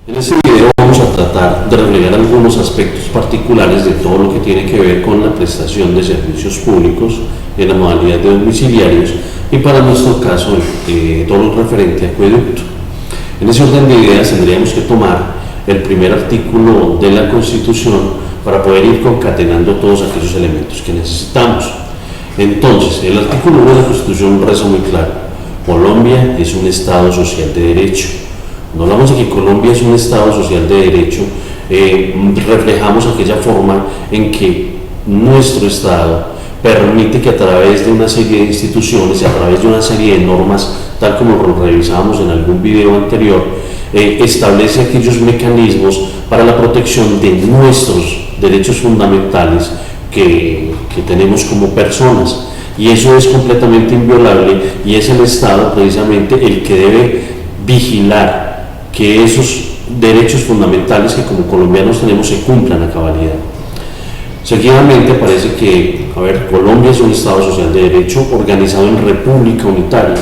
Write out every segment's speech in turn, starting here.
En este video vamos a tratar de reflejar algunos aspectos particulares de todo lo que tiene que ver con la prestación de servicios públicos en la modalidad de domiciliarios y para nuestro caso todo lo referente a acueducto. En ese orden de ideas tendríamos que tomar el primer artículo de la Constitución para poder ir concatenando todos aquellos elementos que necesitamos. Entonces, el artículo 1 de la Constitución reza muy claro: Colombia es un Estado social de derecho. Cuando hablamos de que Colombia es un Estado social de derecho, reflejamos aquella forma en que nuestro Estado permite que a través de una serie de instituciones y a través de una serie de normas, tal como lo revisábamos en algún video anterior, establece aquellos mecanismos para la protección de nuestros derechos fundamentales que tenemos como personas. Y eso es completamente inviolable y es el Estado precisamente el que debe vigilar que esos derechos fundamentales que como colombianos tenemos se cumplan a cabalidad. Seguidamente parece que, Colombia es un Estado social de derecho organizado en república unitaria.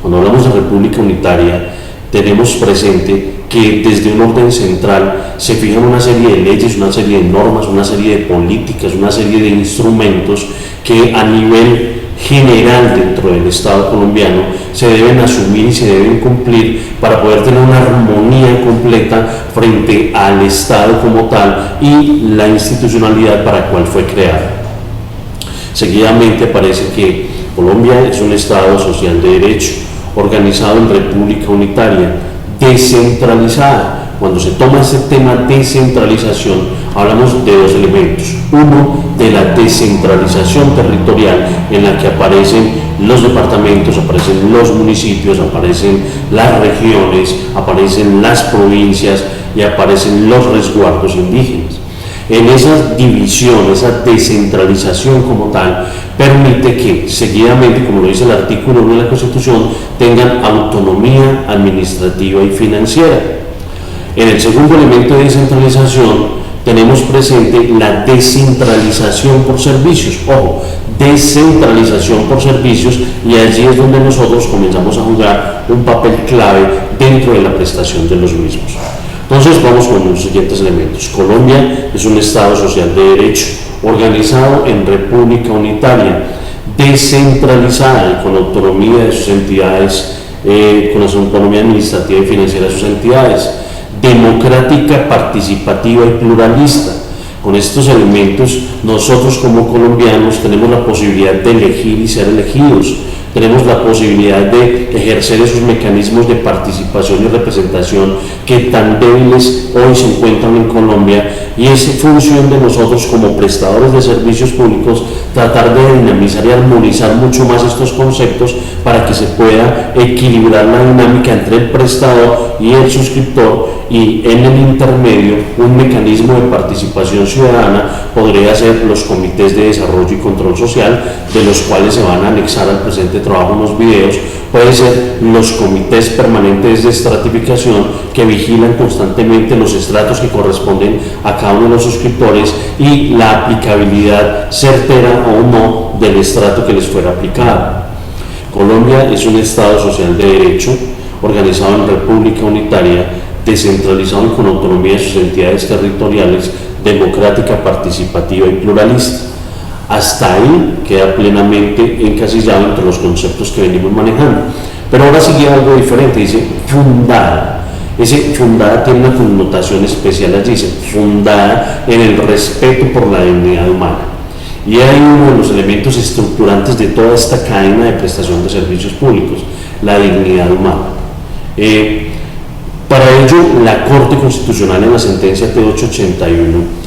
Cuando hablamos de república unitaria, tenemos presente que desde un orden central se fijan una serie de leyes, una serie de normas, una serie de políticas, una serie de instrumentos que a nivel general dentro del Estado colombiano se deben asumir y se deben cumplir para poder tener una armonía completa frente al Estado como tal y la institucionalidad para la cual fue creado. Seguidamente aparece que Colombia es un Estado social de derecho, organizado en república unitaria, descentralizada. Cuando se toma este tema descentralización, hablamos de dos elementos. Uno, de la descentralización territorial, en la que aparecen los departamentos, aparecen los municipios, aparecen las regiones, aparecen las provincias y aparecen los resguardos indígenas. En esa división, esa descentralización como tal, permite que seguidamente, como lo dice el artículo 1 de la Constitución, tengan autonomía administrativa y financiera. En el segundo elemento de descentralización tenemos presente la descentralización por servicios. Ojo, descentralización por servicios, y allí es donde nosotros comenzamos a jugar un papel clave dentro de la prestación de los mismos. Entonces vamos con los siguientes elementos. Colombia es un Estado social de derecho, organizado en república unitaria, descentralizada y con autonomía de sus entidades, con la autonomía administrativa y financiera de sus entidades, democrática, participativa y pluralista. Con estos elementos, nosotros como colombianos tenemos la posibilidad de elegir y ser elegidos, tenemos la posibilidad de ejercer esos mecanismos de participación y representación que tan débiles hoy se encuentran en Colombia, y es función de nosotros como prestadores de servicios públicos tratar de dinamizar y armonizar mucho más estos conceptos para que se pueda equilibrar la dinámica entre el prestador y el suscriptor, y en el intermedio un mecanismo de participación ciudadana podría ser los comités de desarrollo y control social, de los cuales se van a anexar al presente trabajo unos videos. Puede ser los comités permanentes de estratificación que vigilan constantemente los estratos que corresponden a cada uno de los suscriptores y la aplicabilidad certera o no del estrato que les fuera aplicado. Colombia es un Estado social de derecho, organizado en república unitaria, descentralizado y con autonomía de sus entidades territoriales, democrática, participativa y pluralista. Hasta ahí queda plenamente encasillado entre los conceptos que venimos manejando. Pero ahora sigue algo diferente, dice fundada. Ese fundada tiene una connotación especial, allí dice fundada en el respeto por la dignidad humana. Y hay uno de los elementos estructurantes de toda esta cadena de prestación de servicios públicos: la dignidad humana. Para ello, la Corte Constitucional en la sentencia T881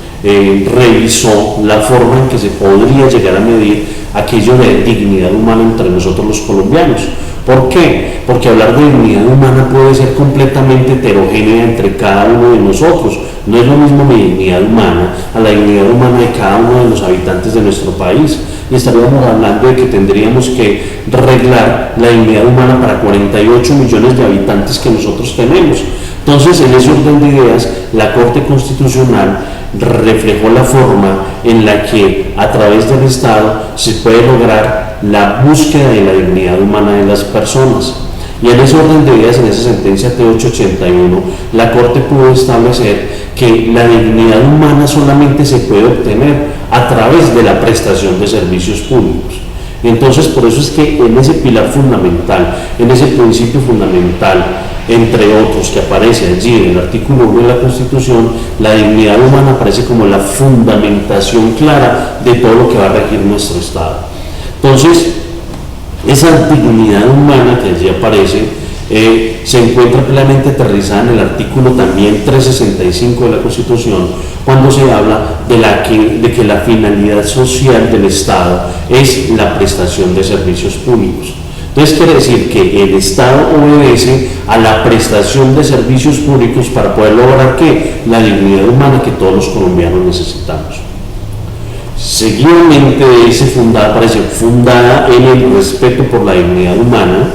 revisó la forma en que se podría llegar a medir aquello de dignidad humana entre nosotros los colombianos. ¿Por qué? Porque hablar de dignidad humana puede ser completamente heterogénea entre cada uno de nosotros. No es lo mismo mi dignidad humana a la dignidad humana de cada uno de los habitantes de nuestro país. Y estaríamos hablando de que tendríamos que reglar la dignidad humana para 48 millones de habitantes que nosotros tenemos. Entonces, en ese orden de ideas, la Corte Constitucional reflejó la forma en la que a través del Estado se puede lograr la búsqueda de la dignidad humana de las personas. Y en ese orden de ideas, en esa sentencia T881, la Corte pudo establecer que la dignidad humana solamente se puede obtener a través de la prestación de servicios públicos. Entonces, por eso es que en ese pilar fundamental, en ese principio fundamental, entre otros que aparece allí en el artículo 1 de la Constitución, la dignidad humana aparece como la fundamentación clara de todo lo que va a regir nuestro Estado. Entonces, esa dignidad humana que allí aparece se encuentra plenamente aterrizada en el artículo también 365 de la Constitución, cuando se habla de que la finalidad social del Estado es la prestación de servicios públicos. Entonces quiere decir que el Estado obedece a la prestación de servicios públicos para poder lograr ¿qué? La dignidad humana que todos los colombianos necesitamos. Seguidamente aparece fundada en el respeto por la dignidad humana,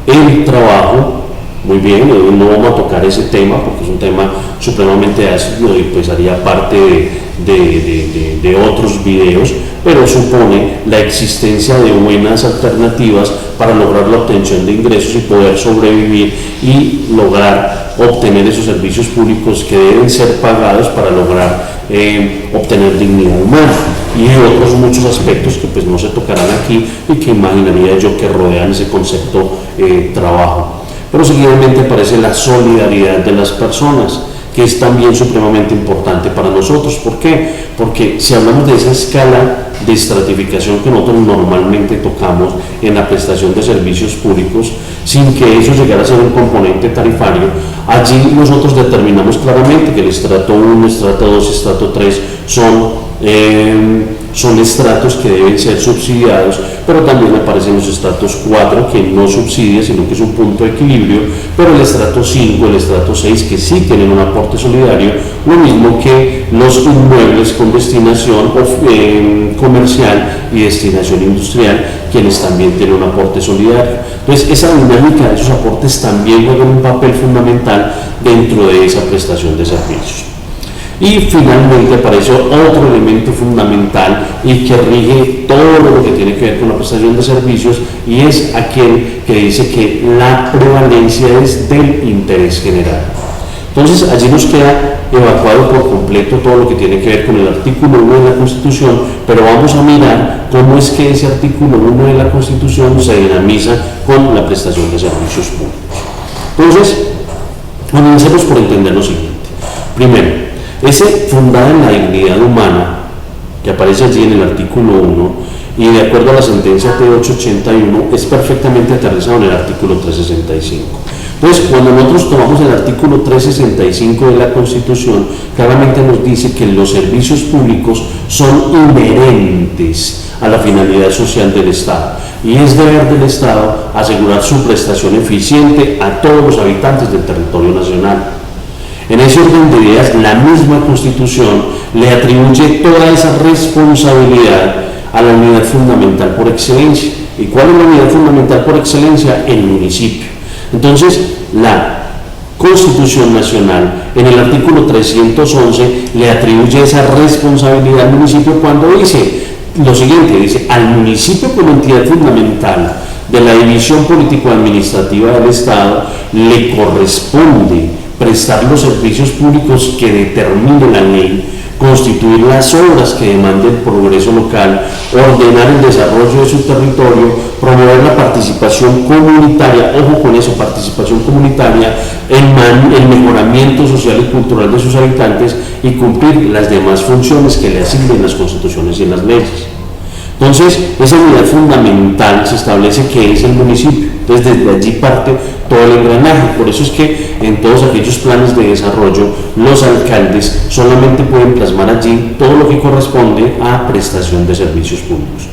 el trabajo. Muy bien, no vamos a tocar ese tema porque es un tema supremamente ácido y pues haría parte de otros videos, pero supone la existencia de buenas alternativas para lograr la obtención de ingresos y poder sobrevivir y lograr obtener esos servicios públicos que deben ser pagados para lograr obtener dignidad humana, y otros muchos aspectos que pues no se tocarán aquí y que imaginaría yo que rodean ese concepto trabajo. Pero seguidamente aparece la solidaridad de las personas, que es también supremamente importante para nosotros. ¿Por qué? Porque si hablamos de esa escala de estratificación que nosotros normalmente tocamos en la prestación de servicios públicos, sin que eso llegara a ser un componente tarifario, allí nosotros determinamos claramente que el estrato 1, estrato 2, estrato 3 son estratos que deben ser subsidiados, pero también aparecen los estratos 4 que no subsidia, sino que es un punto de equilibrio, pero el estrato 5, el estrato 6 que sí tienen un aporte solidario, lo mismo que los inmuebles con destinación comercial y destinación industrial, quienes también tienen un aporte solidario. Entonces esa dinámica de esos aportes también juega un papel fundamental dentro de esa prestación de servicios. Y finalmente aparece otro elemento fundamental y que rige todo lo que tiene que ver con la prestación de servicios, y es aquel que dice que la prevalencia es del interés general. Entonces allí nos queda evacuado por completo todo lo que tiene que ver con el artículo 1 de la Constitución, pero vamos a mirar cómo es que ese artículo 1 de la Constitución se dinamiza con la prestación de servicios públicos. Entonces, comencemos por entender lo siguiente. Primero, ese fundada en la dignidad humana, que aparece allí en el artículo 1, y de acuerdo a la sentencia T881, es perfectamente aterrizado en el artículo 365. Entonces, cuando nosotros tomamos el artículo 365 de la Constitución, claramente nos dice que los servicios públicos son inherentes a la finalidad social del Estado, y es deber del Estado asegurar su prestación eficiente a todos los habitantes del territorio nacional. En ese orden de ideas, la misma Constitución le atribuye toda esa responsabilidad a la unidad fundamental por excelencia. ¿Y cuál es la unidad fundamental por excelencia? El municipio. Entonces, la Constitución Nacional, en el artículo 311, le atribuye esa responsabilidad al municipio cuando dice lo siguiente, dice: al municipio como entidad fundamental de la división político-administrativa del Estado le corresponde prestar los servicios públicos que determine la ley, constituir las obras que demande el progreso local, ordenar el desarrollo de su territorio, promover la participación comunitaria, ojo con eso, participación comunitaria, el mejoramiento social y cultural de sus habitantes, y cumplir las demás funciones que le asignen las constituciones y en las leyes. Entonces, esa unidad fundamental se establece que es el municipio. Entonces, desde allí parte todo el engranaje. Por eso es que en todos aquellos planes de desarrollo, los alcaldes solamente pueden plasmar allí todo lo que corresponde a prestación de servicios públicos.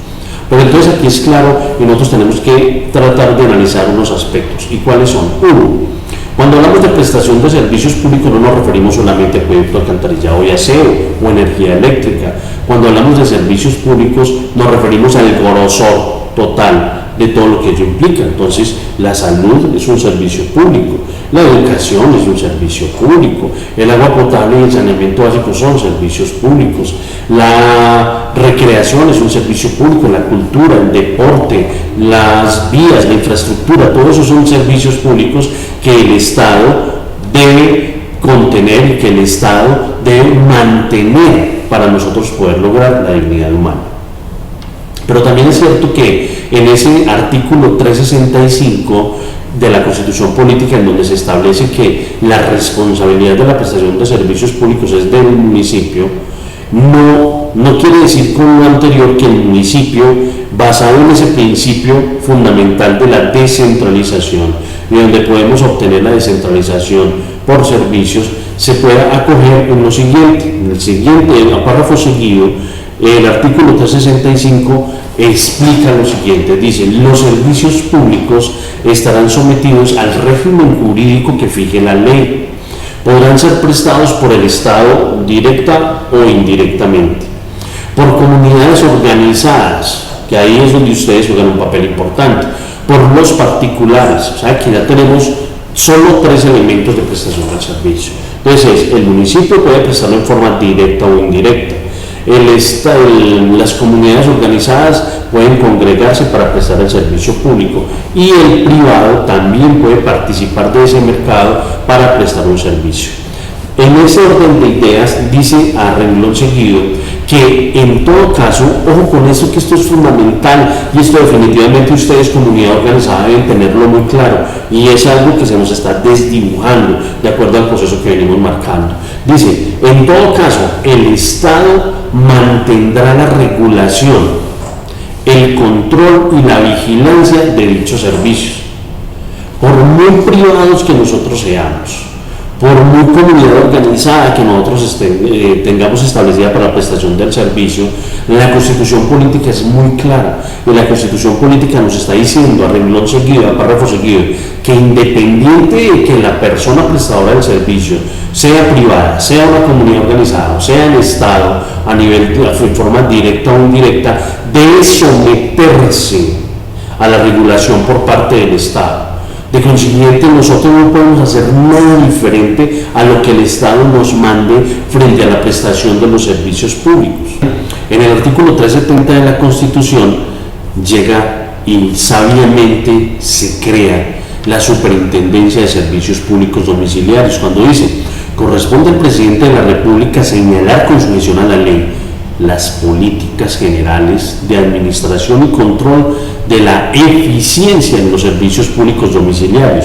Pero entonces aquí es claro, y nosotros tenemos que tratar de analizar unos aspectos. ¿Y cuáles son? Uno, cuando hablamos de prestación de servicios públicos no nos referimos solamente a acueducto, alcantarillado y aseo o energía eléctrica. Cuando hablamos de servicios públicos nos referimos al grosor, total de todo lo que ello implica. Entonces, la salud es un servicio público, la educación es un servicio público, el agua potable y el saneamiento básico son servicios públicos, la recreación es un servicio público, la cultura, el deporte, las vías, la infraestructura, todos esos son servicios públicos que el Estado debe contener y que el Estado debe mantener para nosotros poder lograr la dignidad humana. Pero también es cierto que en ese artículo 365 de la Constitución Política, en donde se establece que la responsabilidad de la prestación de servicios públicos es del municipio, no quiere decir con lo anterior que el municipio, basado en ese principio fundamental de la descentralización, y donde podemos obtener la descentralización por servicios, se pueda acoger en lo siguiente. En el siguiente párrafo seguido, el artículo 365 explica lo siguiente, dice: los servicios públicos estarán sometidos al régimen jurídico que fije la ley. Podrán ser prestados por el Estado directa o indirectamente, por comunidades organizadas, que ahí es donde ustedes juegan un papel importante, por los particulares. O sea, aquí ya tenemos solo 3 elementos de prestación del servicio. Entonces, el municipio puede prestarlo en forma directa o indirecta. Las comunidades organizadas pueden congregarse para prestar el servicio público y el privado también puede participar de ese mercado para prestar un servicio. En ese orden de ideas dice a renglón seguido que en todo caso, ojo con esto, que esto es fundamental y esto definitivamente ustedes, comunidad organizada, deben tenerlo muy claro, y es algo que se nos está desdibujando de acuerdo al proceso que venimos marcando. Dice: en todo caso, el Estado mantendrá la regulación, el control y la vigilancia de dichos servicios. Por muy privados que nosotros seamos, por muy comunidad organizada que nosotros tengamos establecida para la prestación del servicio, la Constitución Política es muy clara, y la Constitución Política nos está diciendo a renglón seguido, a párrafo seguido, que independiente de que la persona prestadora del servicio sea privada, sea una comunidad organizada, o sea el Estado, a nivel de forma directa o indirecta, debe someterse a la regulación por parte del Estado. De consiguiente, nosotros no podemos hacer nada diferente a lo que el Estado nos mande frente a la prestación de los servicios públicos. En el artículo 370 de la Constitución llega y sabiamente se crea la Superintendencia de Servicios Públicos Domiciliarios, cuando dice: corresponde al presidente de la República señalar con sujeción a la ley las políticas generales de administración y control de la eficiencia en los servicios públicos domiciliarios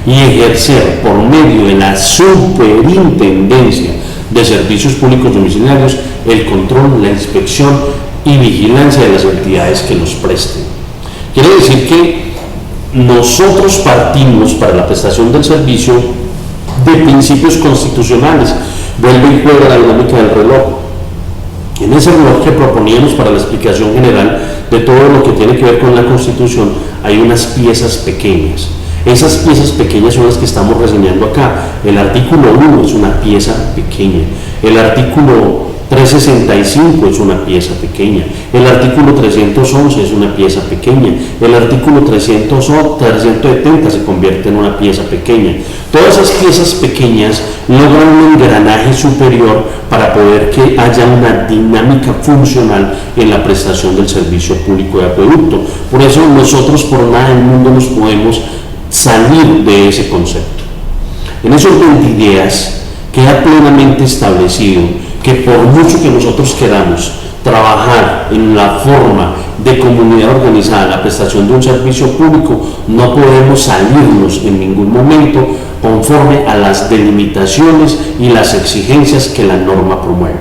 y ejercer por medio de la Superintendencia de Servicios Públicos Domiciliarios el control, la inspección y vigilancia de las entidades que los presten. Quiere decir que nosotros partimos para la prestación del servicio de principios constitucionales. Vuelve y juega la dinámica del reloj. En ese reloj que proponíamos para la explicación general de todo lo que tiene que ver con la Constitución, hay unas piezas pequeñas. Esas piezas pequeñas son las que estamos reseñando acá. El artículo 1 es una pieza pequeña, el artículo 365 es una pieza pequeña, el artículo 311 es una pieza pequeña, el artículo 370 se convierte en una pieza pequeña. Todas esas piezas pequeñas logran un engranaje superior para poder que haya una dinámica funcional en la prestación del servicio público de acueducto. Por eso nosotros por nada del mundo nos podemos salir de ese concepto. En ese orden de ideas queda plenamente establecido que por mucho que nosotros queramos trabajar en la forma de comunidad organizada, la prestación de un servicio público, no podemos salirnos en ningún momento conforme a las delimitaciones y las exigencias que la norma promueve.